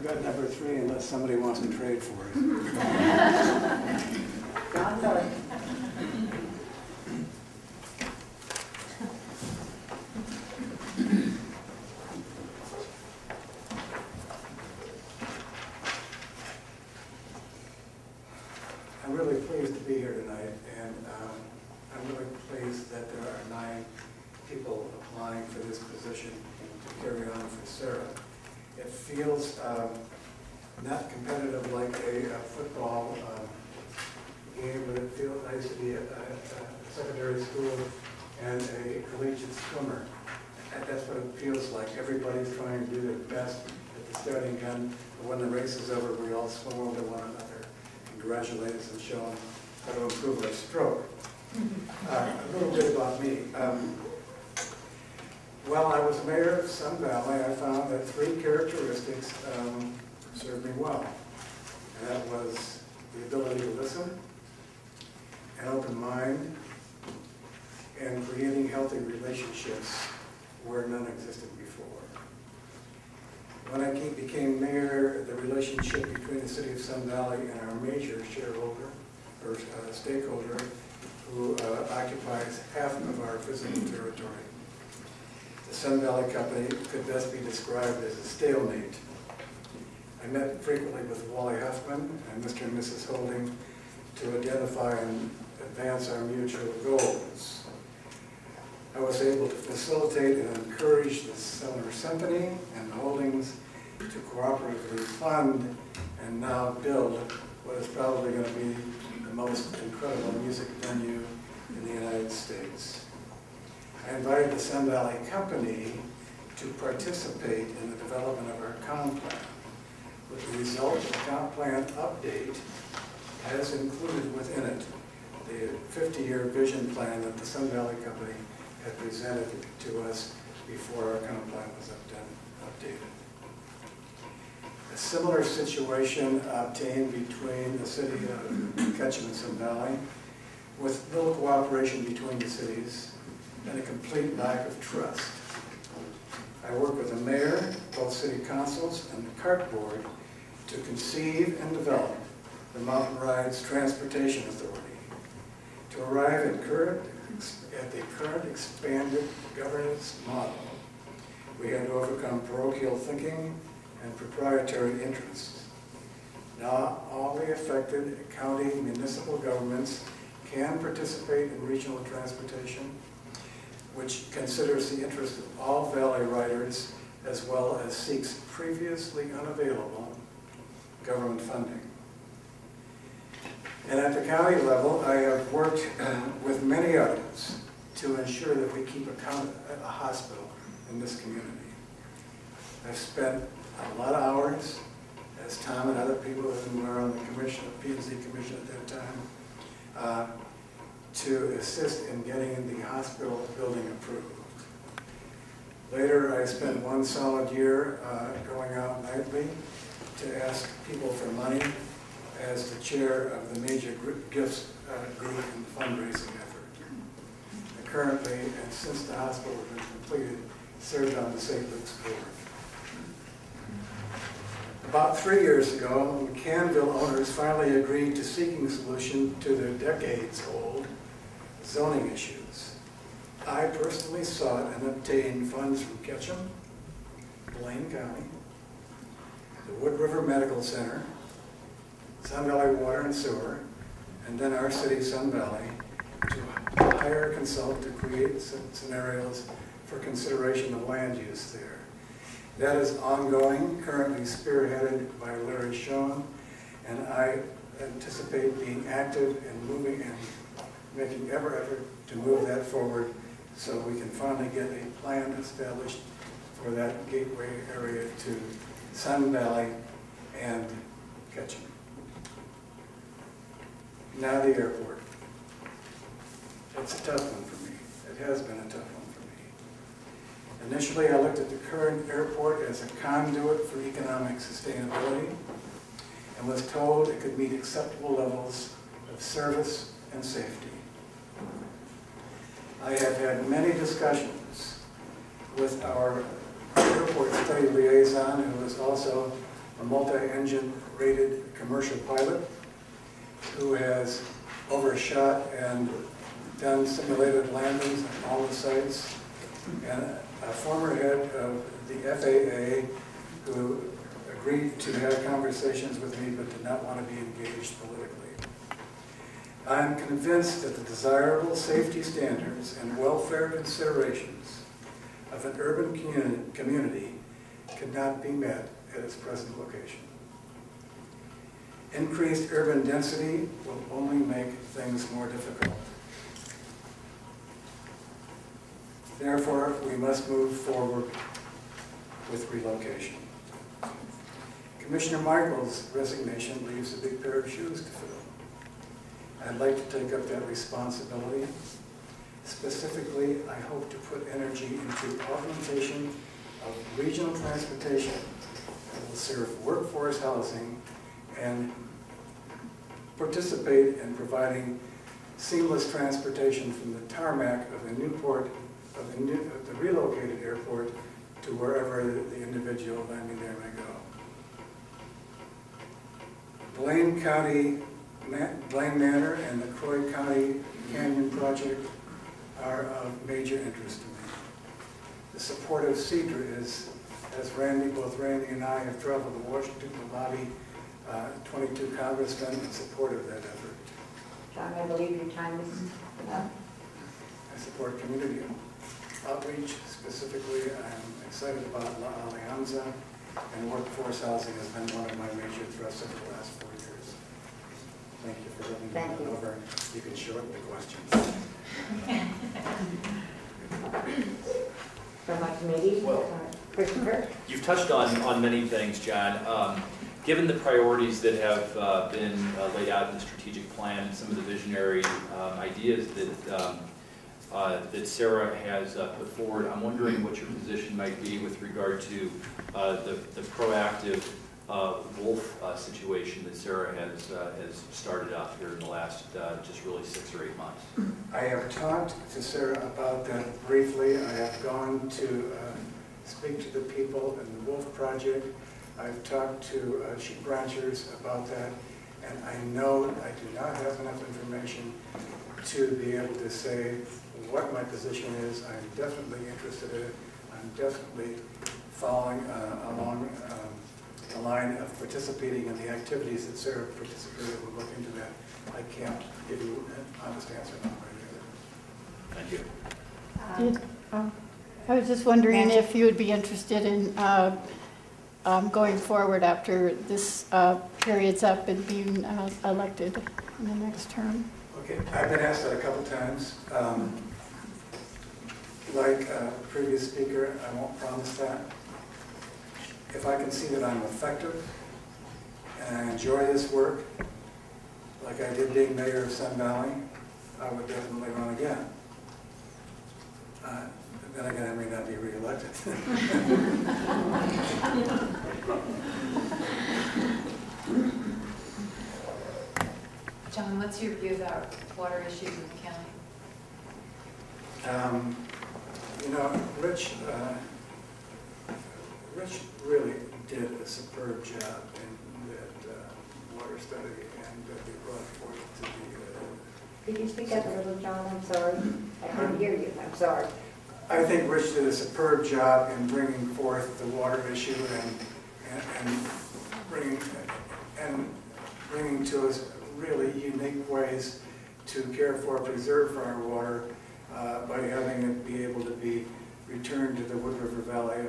got number 3 unless somebody wants to trade for it. Jon1. I'm really pleased to be here tonight, and I'm really pleased that there are 9 people applying for this position to carry on for Sarah. It feels not competitive like a football game, but it feels nice to be a secondary school and a collegiate swimmer. And that's what it feels like. Everybody's trying to do their best at the starting gun, but when the race is over, we all swim over to one another, congratulate us, and show them how to improve our stroke. A little bit about me. While I was mayor of Sun Valley, I found that 3 characteristics served me well. And that was the ability to listen, an open mind, and creating healthy relationships where none existed before. When I became mayor, the relationship between the city of Sun Valley and our major shareholder, or stakeholder, who occupies half of our physical territory, the Sun Valley Company, could best be described as a stalemate. I met frequently with Wally Huffman and Mr. and Mrs. Holding to identify and advance our mutual goals. I was able to facilitate and encourage the Summer Symphony and the Holdings to cooperatively fund and now build what is probably going to be the most incredible music venue in the United States. I invited the Sun Valley Company to participate in the development of our comp plan. With the result, the comp plan update has included within it the 50-year vision plan that the Sun Valley Company had presented to us before our comp plan was updated. A similar situation obtained between the city of Ketchum and Sun Valley, with little cooperation between the cities and a complete lack of trust. I work with the mayor, both city councils, and the cart board to conceive and develop the Mountain Rides Transportation Authority. To arrive at the current expanded governance model, we had to overcome parochial thinking and proprietary interests. Now, all the affected county municipal governments can participate in regional transportation, which considers the interest of all valley riders as well as seeks previously unavailable government funding. And at the county level, I have worked with many others to ensure that we keep a hospital in this community. I've spent a lot of hours, as Tom and other people who were on the commission, the P&Z commission at that time, to assist in getting the hospital building approved. Later, I spent 1 solid year going out nightly to ask people for money as the chair of the major gifts group in the fundraising effort. And currently, and since the hospital has been completed, served on the Safe Routes Board. About 3 years ago, Canville owners finally agreed to seeking a solution to their decades-old zoning issues. I personally sought and obtained funds from Ketchum, Blaine County, the Wood River Medical Center, Sun Valley Water and Sewer, and then our city, Sun Valley, to hire a consultant to create scenarios for consideration of land use there. That is ongoing, currently spearheaded by Larry Schoen, and I anticipate being active and moving and making every effort to move that forward so we can finally get a plan established for that gateway area to Sun Valley and Ketchum. Now the airport. It's a tough one for me. It has been a tough one for me. Initially, I looked at the current airport as a conduit for economic sustainability and was told it could meet acceptable levels of service and safety. I have had many discussions with our airport study liaison, who is also a multi-engine rated commercial pilot who has overshot and done simulated landings on all the sites, and a former head of the FAA who agreed to have conversations with me but did not want to be engaged politically. I'm convinced that the desirable safety standards and welfare considerations of an urban community could not be met at its present location. Increased urban density will only make things more difficult. Therefore, we must move forward with relocation. Commissioner Michael's resignation leaves a big pair of shoes to fill. I'd like to take up that responsibility. Specifically, I hope to put energy into augmentation of regional transportation that will serve workforce housing and participate in providing seamless transportation from the tarmac of the the relocated airport to wherever the individual landing there may go. Blaine Manor and the Croy County Canyon project are of major interest to me. The support of CEDRA is, as both Randy and I have traveled to Washington to lobby 22 congressmen in support of that effort. John, I believe your time is up. I support community outreach. Specifically, I'm excited about La Alianza, and workforce housing has been one of my major thrusts over the last 4 years. Thank you for letting me run over. You can shorten the questions. From my committee, Well, Christopher. You've touched on many things, John. Given the priorities that have been laid out in the strategic plan and some of the visionary ideas that Sarah has put forward, I'm wondering what your position might be with regard to the proactive wolf situation that Sarah has started up here in the last just really 6 or 8 months. I have talked to Sarah about that briefly. I have gone to speak to the people in the Wolf Project. I've talked to sheep ranchers about that, and I know I do not have enough information to be able to say what my position is. I'm definitely interested in it. I'm definitely following along the line of participating in the activities that Sarah participated. We'll look into that. I can't give you an honest answer on right here. Thank you. I was just wondering if you would be interested in going forward after this period's up and being elected in the next term. Okay, I've been asked that a couple times. Like a previous speaker, I won't promise that. If I can see that I'm effective and I enjoy this work, like I did being mayor of Sun Valley, I would definitely run again. Then again, I may not be reelected. John, what's your view about water issues in the county? You know, Rich really did a superb job in that water study, and they brought forth to the... Could you speak up a little, John? I'm sorry. I couldn't hear you. I'm sorry. I think Rich did a superb job in bringing forth the water issue and bringing to us really unique ways to care for, preserve our water by having it be able to be returned to the Wood River Valley,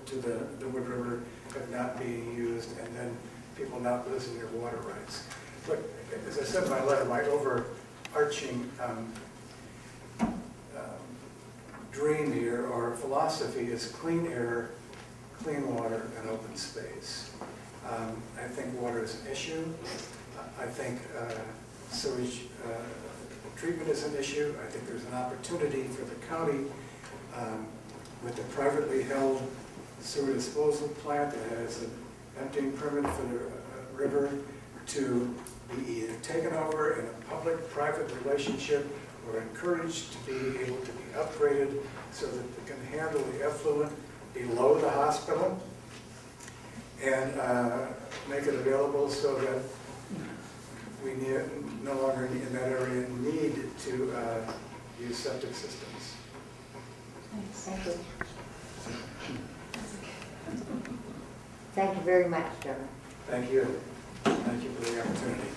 to the Wood River if not being used, and then people not losing their water rights. But as I said in my letter, my overarching dream here, or philosophy, is clean air, clean water, and open space. I think water is an issue. I think sewage treatment is an issue. I think there's an opportunity for the county with the privately held sewer disposal plant that has an emptying permit for the river to be either taken over in a public-private relationship or encouraged to be able to be upgraded so that they can handle the effluent below the hospital. and make it available so that we no longer in that area need to use septic systems. Thank you. Thank you very much, John. Thank you. Thank you for the opportunity.